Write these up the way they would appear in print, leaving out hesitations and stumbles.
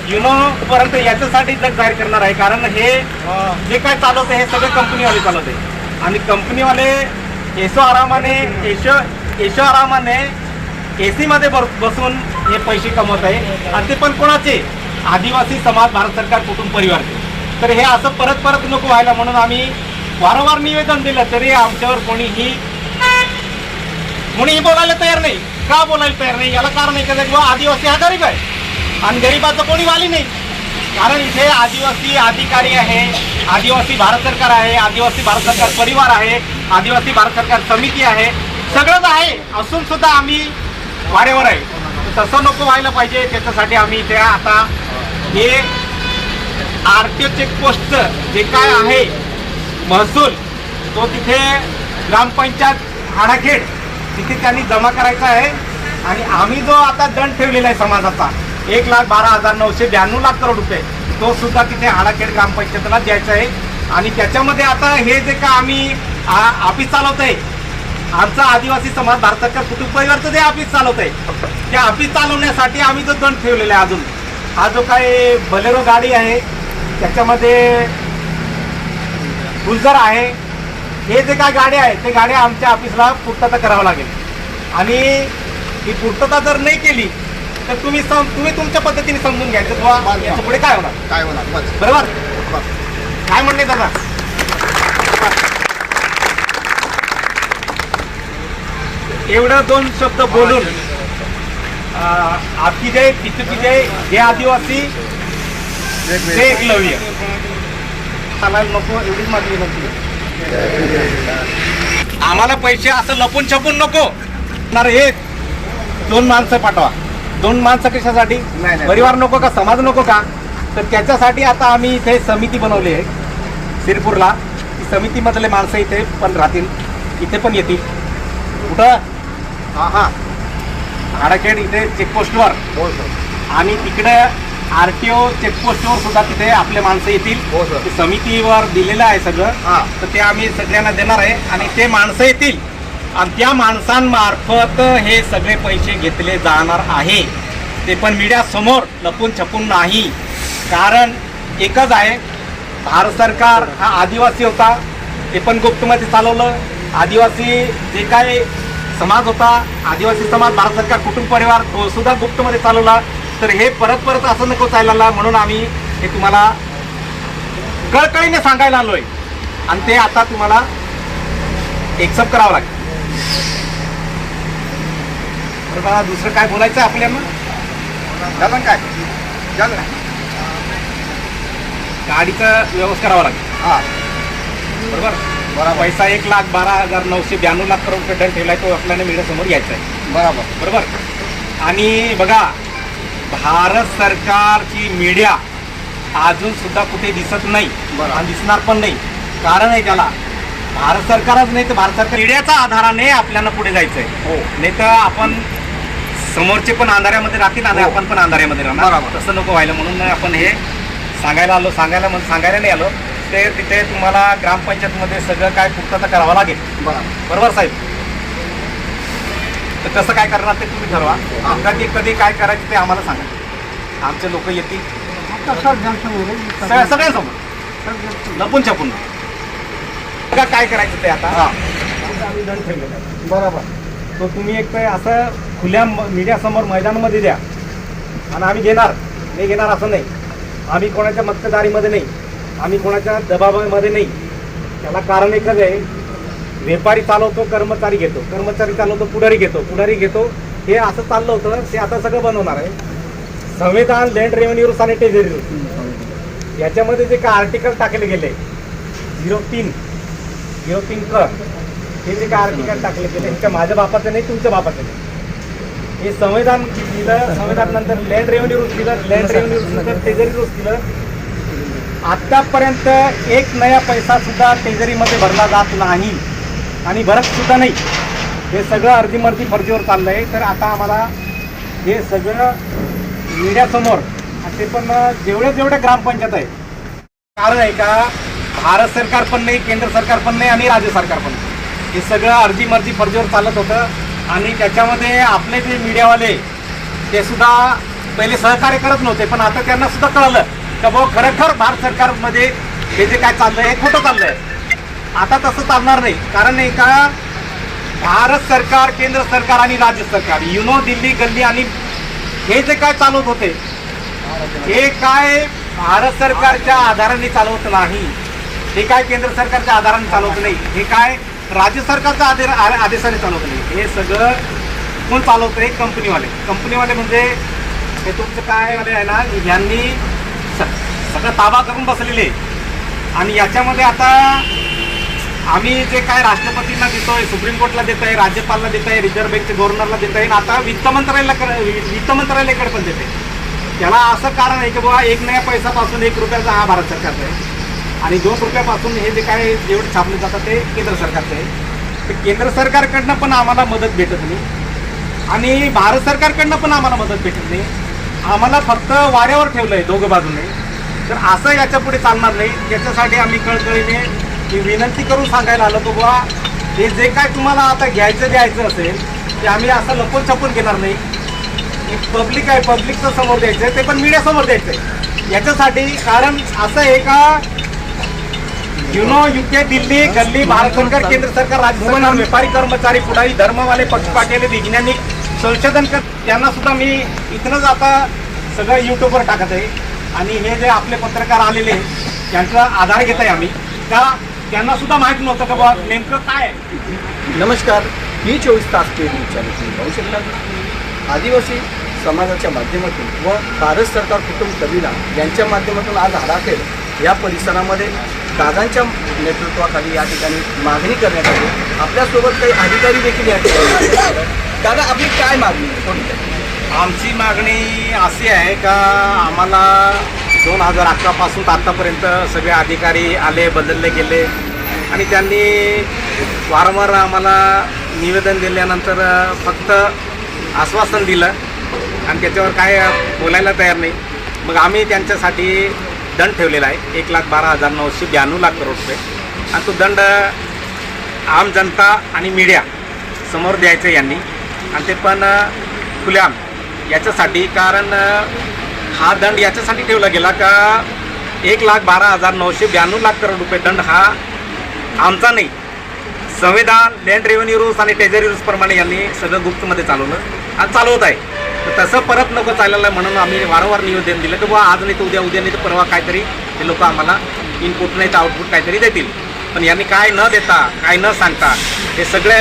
Uno पर्यंत याच्यासाठी जग जाहीर करणार आहे. कारण हे जे काय चालवते हे सगळे कंपनीवाले चालवते आणि कंपनीवाले ऐशो आरामाने AC मध्ये बसून हे पैसे कमवत आहे आणि ते पण कोणाचे? आदिवासी समाज, भारत सरकार, कुटुंब परिवार. तर हे असं परत परत नको व्हायला म्हणून आम्ही वारंवार निवेदन दिलं तरी आमच्यावर कोणीही बोलायला तयार नाही. का बोलायला तयार नाही? याला कारण आहे की आदिवासी हा गरीब आहे आणि गरीबाचं कोणी वाली नाही. कारण इथे आदिवासी अधिकारी आहे, आदिवासी भारत सरकार आहे, आदिवासी भारत सरकार परिवार आहे, आदिवासी भारत सरकार समिती आहे, सगळंच आहे असून सुद्धा आम्ही वारेवर आहे. तसं नको व्हायला पाहिजे. त्याच्यासाठी आम्ही इथे आता हे RTO चेकपोस्टचं जे काय आहे महसूल तो तिथे ग्रामपंचायत हाडाखेड तिथे त्यांनी जमा करायचा आहे. आणि आम्ही जो आता दंड ठेवलेला आहे समाजाचा 1,12,992 करोड रुपये तो सुद्धा तिथे हाडाखेड ग्रामपंचायतीला द्यायचा आहे. आणि त्याच्यामध्ये आता हे जे का आम्ही ऑफिस चालवत आहे आमचा आदिवासी समाज भारत सरकार कुटुंब परिवारचं जे ऑफिस चालवत आहे त्या ऑफिस चालवण्यासाठी आम्ही जो दंड ठेवलेला आहे अजून हा जो काय बलेरो गाडी आहे त्याच्यामध्ये गुलजार आहे हे जे काय गाड्या आहेत ते गाड्या आमच्या ऑफिसला पूर्तता करावं लागेल. आणि ही पूर्तता जर नाही केली तर तुम्ही तुमच्या पद्धतीने समजून घ्यायचं किंवा पुढे काय होणार बरोबर. काय म्हणणे दादा? एवढं 2 शब्द बोलून आपकी जय पितृकी जय हे आदिवासी जे एकलव्य चालायला नको एवढीच माझी विनंती. आम्हाला पैसे असं लपून छपून नको. हे 2 माणसं पाठवा. 2 माणसं कशासाठी? परिवार नको का? समाज नको का? तर त्याच्यासाठी आता आम्ही इथे समिती बनवली आहे सिरपूरला. ती समितीमधले माणसं इथे पण राहतील, इथे पण येतील. कुठं? हाडाखेड इथे चेकपोस्टवर आणि तिकडे RTO चेकपोस्टवर सुद्धा तिथे आपले माणसं येतील. समितीवर दिलेलं आहे सगळं तर ते आम्ही सगळ्यांना देणार आहे आणि ते माणसं येतील आणि त्या माणसांमार्फत हे सगळे पैसे घेतले जाणार आहे. ते पण मीडियासमोर लपून छपून नाही. कारण एकच आहे, भारत सरकार हा आदिवासी होता ते पण गुप्तमध्ये चालवलं. आदिवासी जे काय समाज होता आदिवासी समाज भारत सरकार कुटुंब परिवार तो सुद्धा गुप्तमध्ये चालवला. तर हे परत परत असं नको चालला म्हणून आम्ही हे तुम्हाला कळकळीने सांगायला आलोय आणि ते आता तुम्हाला एक्सेप्ट करावं लागेल. बरं, दुसरं काय बोलायचं आपल्याला? झालं काय? झालं गाडीचं व्यवस्था करावं लागेल. बरोबर. पैसा 1,12,992 करोड रुपये दंड ठेवलाय तो आपल्याला मीडियासमोर यायचा आहे. बरोबर. आणि बघा भारत सरकारची मीडिया अजून सुद्धा कुठे दिसत नाही आणि दिसणार पण नाही. कारण आहे त्याला भारत सरकारच नाही तर भारत सरकार मीडियाच्या आधाराने आपल्याला पुढे जायचंय. नाही तर आपण समोरचे पण अंधाऱ्यामध्ये राहतील आणि आपण पण अंधाऱ्यामध्ये राहणार. तसं नको व्हायला म्हणून आपण हे सांगायला आलो. सांगायला नाही आलो ते तिथे तुम्हाला ग्रामपंचायतमध्ये सगळं काय पूर्तता करावं लागेल. बरोबर साहेब. तर कसं काय करणार ते तुम्ही ठरवा. कधी काय करायचं ते आम्हाला सांगा. आमचे लोक येतील सगळ्यांसमोर लपून छपून काय करायचं ते आता आम्ही दंड ठेवलेला आहे. बरोबर. तो तुम्ही एक असं खुल्या मीडियासमोर मैदानामध्ये द्या आणि आम्ही घेणार असं नाही. आम्ही कोणाच्या मक्तेदारीमध्ये नाही, आम्ही कोणाच्या दबावामध्ये नाही. त्याला कारण एकच आहे, व्यापारी चालवतो कर्मचारी घेतो, कर्मचारी चालवतो पुढारी घेतो. हे असं चाललं होतं ते आता सगळं बनवणार आहे. संविधान, लँड रेव्हेन्यू रूल्स आणि ट्रेझरी रूल्स याच्यामध्ये जे काय आर्टिकल टाकले गेले 03 क हे जे काय आर्टिकल टाकले गेले हे माझ्या बापाचं नाही तुमच्या बापाचं नाही. हे संविधान दिलं, संविधान नंतर लँड रेव्हेन्यू रूल्स दिलं, लँड रेव्हेन्यू रूल्स नंतर ट्रेझरी रूल्स दिलं. आत्तापर्यंत एक नया पैसा सुद्धा ट्रेझरीमध्ये भरला जात नाही आणि भरत सुद्धा नाही. हे सगळं अर्धीमर्धी फर्जीवर चाललं आहे. तर आता आम्हाला हे सगळं मीडियासमोर ते पण जेवढ्या ग्रामपंचायत आहे कारण आहे का भारत सरकार पण नाही, केंद्र सरकार पण नाही आणि राज्य सरकार पण नाही. हे सगळं अर्धीमर्धी फर्जीवर चालत होतं आणि त्याच्यामध्ये आपले जे मीडियावाले ते सुद्धा पहिले सहकार्य करत नव्हते, पण आता त्यांना सुद्धा कळलं का बाबा खरोखर भारत सरकारमध्ये हे जे काय चाललंय हे खोटं चाललंय. आता तसं चालणार नाही, कारण एका भारत सरकार, केंद्र सरकार आणि राज्य सरकार, दिल्ली गल्ली आणि हे जे काय चालवत होते हे काय भारत सरकारच्या आधाराने चालवत नाही, हे काय केंद्र सरकारच्या आधाराने चालवत नाही, हे काय राज्य सरकारच्या आदेशाने चालवत नाही. हे सगळं कोण चालवतं? हे कंपनीवाले म्हणजे हे तुमचं काय वाले आहे ना, यांनी सगळं ताबा करून बसलेले. आणि याच्यामध्ये आता आम्ही जे काय राष्ट्रपतींना देतोय, सुप्रीम कोर्टला देत आहे, राज्यपालला देत आहे, रिझर्व्ह बँकचे गव्हर्नरला देत आहे, आता वित्त मंत्रालयाकडे पण देते. त्याला असं कारण आहे की बाबा 1 नया पैसापासून 1 रुपयाचा हा भारत सरकारचा आहे आणि 2 रुपयापासून हे जे काय जेवढे छापले जातात ते केंद्र सरकारचं आहे. तर केंद्र सरकारकडनं पण आम्हाला मदत भेटत नाही आणि भारत सरकारकडनं पण आम्हाला मदत भेटत नाही. आम्हाला फक्त वाऱ्यावर ठेवलं आहे दोघं बाजूने. तर असं याच्या पुढे चालणार नाही. याच्यासाठी आम्ही कळकळीने विनंती करून सांगायला आलो की बाबा हे जे काय तुम्हाला आता द्यायचं असेल ते आम्ही असं लपून छपून घेणार नाही. पब्लिक आहे, पब्लिकचं समोर द्यायचं आहे, ते पण मीडियासमोर द्यायचं आहे. याच्यासाठी कारण असं आहे का युके, दिल्ली, गल्ली, भारत सरकार, केंद्र सरकार, राज्य सरकार, व्यापारी, कर्मचारी, पुढारी, धर्मवाले, पक्षपाती, वैज्ञानिक, संशोधन त्यांना सुद्धा मी इथनंच आता सगळं यूट्यूबवर टाकत आहे. आणि हे जे आपले पत्रकार आलेले त्यांचा आधार घेत आहे आम्ही, का त्यांना सुद्धा माहीत नव्हतं का बाबा नेमकं काय आहे. नमस्कार, मी 24 तास पेड न्यूजच्या तुम्ही पाहू शकता. आदिवासी समाजाच्या माध्यमातून व भारत सरकार कुटुंब कबीला यांच्या माध्यमातून आज आराखेड या परिसरामध्ये दादांच्या नेतृत्वाखाली या ठिकाणी मागणी करण्यात आली. आपल्यासोबत काही अधिकारी देखील या ठिकाणी. दादा, आपली काय मागणी आहे? आमची मागणी अशी आहे का आम्हाला 2011 पासून आत्तापर्यंत सगळे अधिकारी आले, बदलले गेले आणि त्यांनी वारंवार आम्हाला निवेदन दिल्यानंतर फक्त आश्वासन दिलं आणि त्याच्यावर काय बोलायला तयार नाही. मग आम्ही त्यांच्यासाठी दंड ठेवलेला आहे 1,12,992 करोड रुपये. आणि तो दंड आम जनता आणि मीडिया समोर द्यायचं यांनी, आणि ते पण खुलेआम. याच्यासाठी कारण हा दंड याच्यासाठी ठेवला गेला का 1,12,992 करोड रुपये दंड हा आमचा नाही, संविधान, लँड रेव्हेन्यू रूल्स आणि ट्रेझरी रूल्स प्रमाणे यांनी सगळं गुप्तमध्ये चालवलं आणि चालवत आहे. तर तसं परत नको चाललेलं आहे म्हणून आम्ही वारंवार निवेदन दिलं की बाबा आज नाही तर उद्या नाही तर परवा काहीतरी हे लोक आम्हाला इनपुट नाही तर आउटपुट काहीतरी देतील. पण यांनी काय न देता, काय न सांगता हे सगळे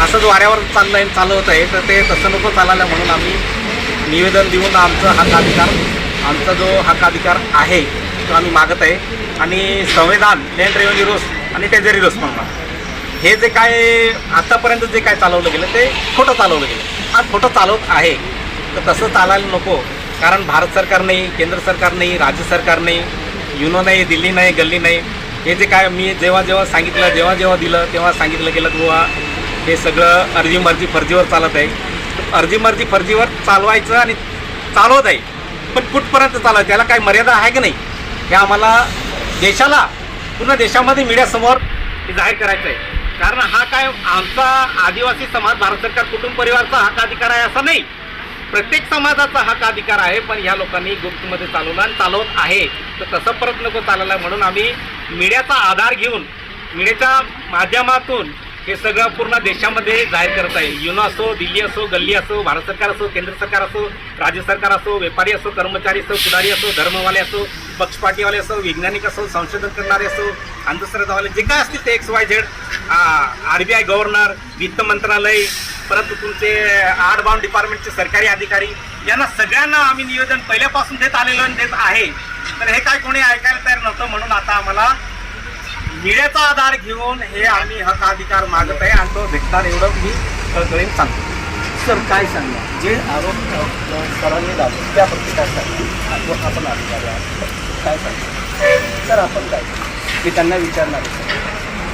असंच वाऱ्यावर चालवत आहे. तर ते तसं नको चालायला म्हणून आम्ही निवेदन देऊन आमचा जो हक्काधिकार आहे तो आम्ही मागत आहे. आणि संविधान, लँड रेव्हेन्यू रूल्स आणि ट्रेझरी रूल्स म्हणून हे जे काय आत्तापर्यंत जे काय चालवलं गेलं ते खोटं चालवलं गेलं. आज खोटं चालवत आहे तर तसं चालायला नको. कारण भारत सरकार नाही, केंद्र सरकार नाही, राज्य सरकार नाही, नाही, दिल्ली नाही, गल्ली नाही. हे जे काय मी जेव्हा सांगितलं, जेव्हा दिलं तेव्हा सांगितलं गेलं की बाबा हे सगळं अर्जी फर्जीवर चालत आहे. अर्जी फर्जीवर चालवायचं आणि चालवत आहे, पण कुठपर्यंत चालवायचं त्याला काही मर्यादा आहे की नाही हे आम्हाला देशाला, पूर्ण देशामध्ये मीडियासमोर जाहीर करायचं आहे. कारण हा काय आमचा आदिवासी समाज, भारत सरकार कुटुंब परिवारचा हक्काधिकार आहे असं नाही, प्रत्येक समाजाचा हक्काधिकार आहे. पण ह्या लोकांनी गुप्तमध्ये चालवलं आणि चालवत आहे. तर तसं परत नको चालायला म्हणून आम्ही मीडियाचा आधार घेऊन, मीडियाच्या माध्यमातून हे सगळं पूर्ण देशामध्ये जाहीर करत आहे. असो, दिल्ली असो, गल्ली असो, भारत सरकार असो, केंद्र सरकार असो, राज्य सरकार असो, व्यापारी असो, कर्मचारी असो, पुढारी असो, धर्मवाले असो, पक्षपातीवाले असो, वैज्ञानिक असो, संशोधन करणारे असो, अंधश्रद्धावाले जे काय असतील ते XYZ, RBI गव्हर्नर, वित्त मंत्रालय, परत तुमचे आर्टबाउंड डिपार्टमेंटचे सरकारी अधिकारी, यांना सगळ्यांना आम्ही निवेदन पहिल्यापासून देत आलेलो आणि देत आहे. तर हे काय कोणी ऐकायला तयार नव्हतं म्हणून आता आम्हाला मीडियाचा आधार घेऊन हे आम्ही हक्काधिकार मागत आहे आणि तो भेटणार एवढं मी कळकळीने सांगतो. सर, काय सांगा जे आरोप सरांनी लावले त्याबद्दल काय सांगा? आपण अधिकारी आहात, काय सांगा सर? आपण काय मी त्यांना विचारणार आहे,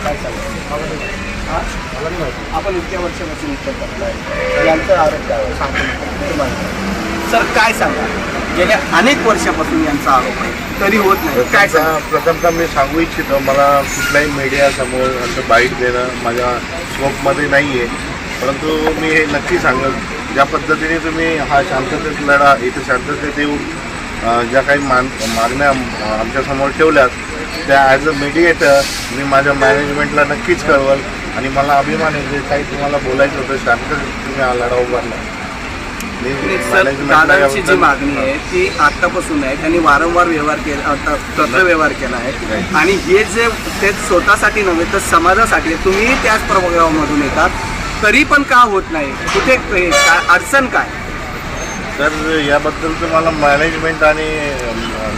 काय सांगा? आपण इतक्या वर्षापासून उत्तर करतो आहे, यांचा आरोप काय सांगतो सर? काय सांगा? गेल्या अनेक वर्षापासून यांचा आरोप आहे तरी होत नाही, काय सांगा? प्रथमतः मी सांगू इच्छितो, मला कुठल्याही मीडियासमोर असं बाईट देणं माझ्या स्कोपमध्ये नाही आहे. परंतु मी हे नक्की सांगेल ज्या पद्धतीने तुम्ही हा शांततेत लढा इथे शांततेत येऊन ज्या काही मागण्या आमच्यासमोर ठेवल्यात त्या ॲज अ मीडिएटर मी माझ्या मॅनेजमेंटला नक्कीच कळवल आणि मला अभिमान आहे जे काही तुम्हाला बोलायचं होतं शांततेत तुम्ही हा लढा उभारला. मी दादांची जी मागणी आहे ती आत्तापासून आहे. त्यांनी वारंवार व्यवहार केला, पत्रव्यवहार केला आहे आणि हे जे ते स्वतःसाठी नव्हे तर समाजासाठी तुम्ही त्याच प्रभागामधून येतात तरी पण का होत नाही, कुठे काय अडचण काय? तर याबद्दलचं मला मॅनेजमेंट आणि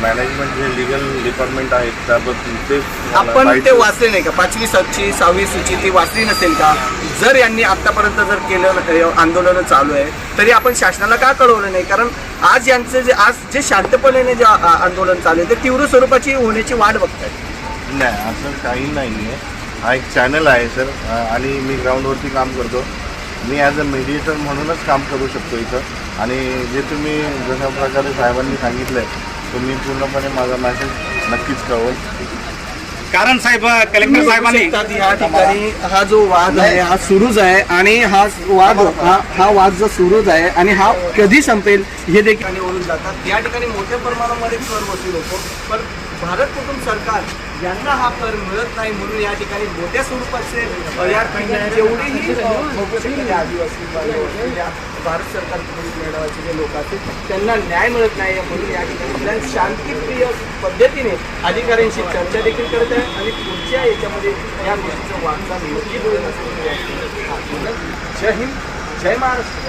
मॅनेजमेंट जे लिगल डिपार्टमेंट आहेत त्याबद्दल ते आपण ते वाचले नाही का? 5वी 6वी सूची ती वाचली नसेल का? जर यांनी आतापर्यंत जर केलं आंदोलनं चालू आहे तरी आपण शासनाला का कळवलं नाही? कारण आज यांचं जे शांतपणे जे आंदोलन चालू आहे ते तीव्र स्वरूपाची होण्याची वाट बघतायत. नाही असं काही नाही आहे. हा एक चॅनल आहे सर आणि मी ग्राउंडवरती काम करतो. मी ॲज अ मीडिएटर म्हणूनच काम करू शकतो इथं आणि जे तुम्ही जशा प्रकारे साहेबांनी सांगितलं आहे तो मी पूर्णपणे माझा मेसेज नक्कीच कळवल. कारण साहेब कलेक्टर साहेबांनी या ठिकाणी हा जो वाद आहे हा सुरूच आहे आणि हा वाद जो सुरूच आहे आणि हा कधी संपेल हे देखील ओळखून जातात. या ठिकाणी मोठ्या प्रमाणामध्ये कर वसूल होतो पण भारत कुटुंब सरकार यांना हा कर मिळत नाही म्हणून या ठिकाणी मोठ्या स्वरूपाचे या ठिकाणी जेवढेही आदिवासी भारत सरकारकडून मिळवायचे जे लोक असतील त्यांना न्याय मिळत नाही म्हणून या ठिकाणी शांतिप्रिय पद्धतीने अधिकाऱ्यांशी चर्चा देखील करत आहे आणि पुढच्या याच्यामध्ये या गोष्टीचं वाटचाल नक्की होईल असं. जय हिंद, जय महाराष्ट्र.